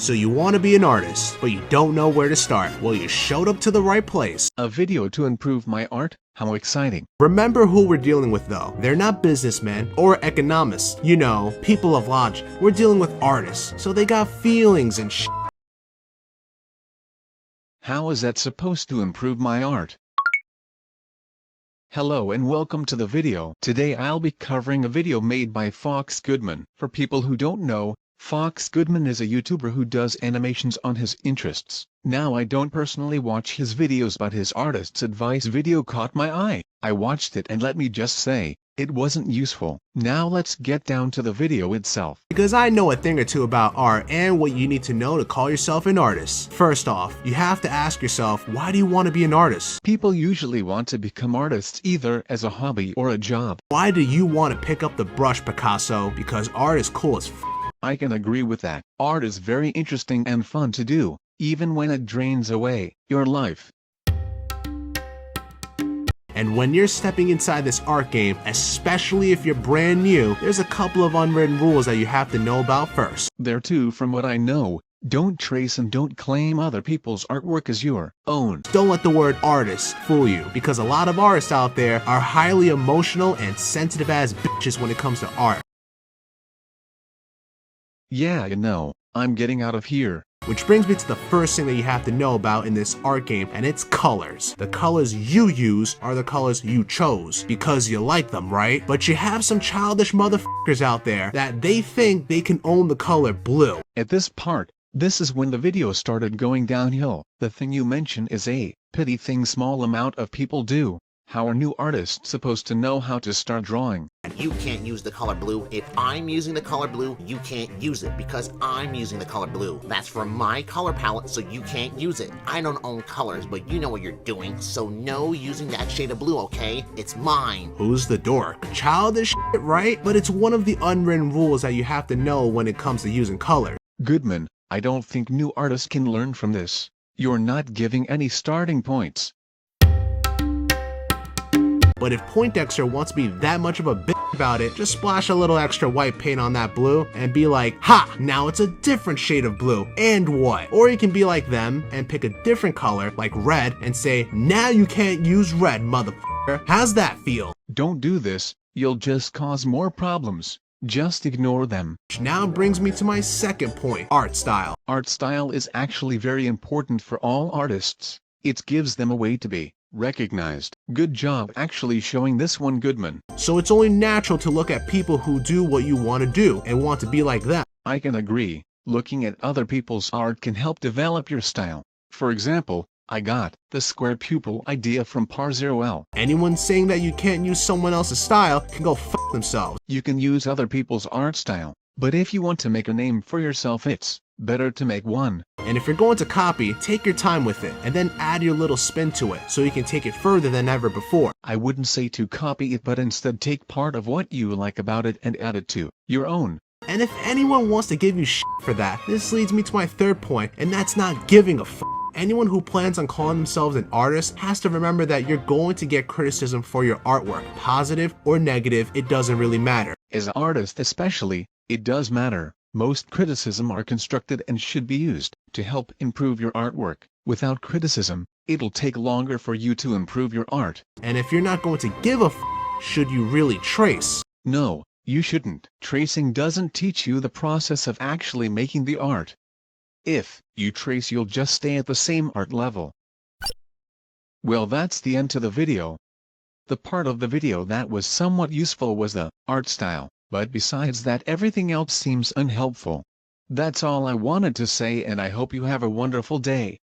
So you want to be an artist, but you don't know where to start. Well, you showed up to the right place. A video to improve my art? How exciting. Remember who we're dealing with though. They're not businessmen or economists. You know, people of logic. We're dealing with artists, so they got feelings and shit. How is that supposed to improve my art? Hello and welcome to the video. Today I'll be covering a video made by Fox Goodman. For people who don't know, Fox Goodman is a YouTuber who does animations on his interests. Now I don't personally watch his videos, but his artist's advice video caught my eye. I watched it and let me just say, it wasn't useful. Now let's get down to the video itself. Because I know a thing or two about art and what you need to know to call yourself an artist. First off, you have to ask yourself, why do you want to be an artist? People usually want to become artists either as a hobby or a job. Why do you want to pick up the brush, Picasso? Because art is cool as f. I can agree with that. Art is very interesting and fun to do, even when it drains away your life. And when you're stepping inside this art game, especially if you're brand new, there's a couple of unwritten rules that you have to know about first. There too, from what I know, don't trace and don't claim other people's artwork as your own. Don't let the word artist fool you, because a lot of artists out there are highly emotional and sensitive ass bitches when it comes to art. Yeah, you know, I'm getting out of here. Which brings me to the first thing that you have to know about in this art game, and it's colors. The colors you use are the colors you chose, because you like them, right? But you have some childish motherfuckers out there that they think they can own the color blue. At this part, this is when the video started going downhill. The thing you mention is a petty thing small amount of people do. How are new artists supposed to know how to start drawing? You can't use the color blue. If I'm using the color blue, you can't use it because I'm using the color blue. That's from my color palette, so you can't use it. I don't own colors, but you know what you're doing, so no using that shade of blue, okay? It's mine. Who's the dork? Childish shit, right? But it's one of the unwritten rules that you have to know when it comes to using color. Goodman, I don't think new artists can learn from this. You're not giving any starting points. But if Poindexter wants to be that much of a bitch about it, just splash a little extra white paint on that blue and be like, ha, now it's a different shade of blue, and what? Or you can be like them and pick a different color, like red, and say, now you can't use red, motherfucker. How's that feel? Don't do this, you'll just cause more problems. Just ignore them. Which now brings me to my second point, art style. Art style is actually very important for all artists. It gives them a way to be recognized. Good job actually showing this one, Goodman. So it's only natural to look at people who do what you want to do and want to be like them. I can agree. Looking at other people's art can help develop your style. For example, I got the square pupil idea from Par0L. Anyone saying that you can't use someone else's style can go f themselves. You can use other people's art style, but if you want to make a name for yourself, it's better to make one. And if you're going to copy, take your time with it, and then add your little spin to it, so you can take it further than ever before. I wouldn't say to copy it, but instead take part of what you like about it and add it to your own. And if anyone wants to give you shit for that, this leads me to my third point, and that's not giving a f. Anyone who plans on calling themselves an artist has to remember that you're going to get criticism for your artwork. Positive or negative, it doesn't really matter. As an artist especially, it does matter. Most criticism are constructed and should be used to help improve your artwork. Without criticism, it'll take longer for you to improve your art. And if you're not going to give a f, should you really trace? No, you shouldn't. Tracing doesn't teach you the process of actually making the art. If you trace, you'll just stay at the same art level. Well, that's the end to the video. The part of the video that was somewhat useful was the art style. But besides that, everything else seems unhelpful. That's all I wanted to say, and I hope you have a wonderful day.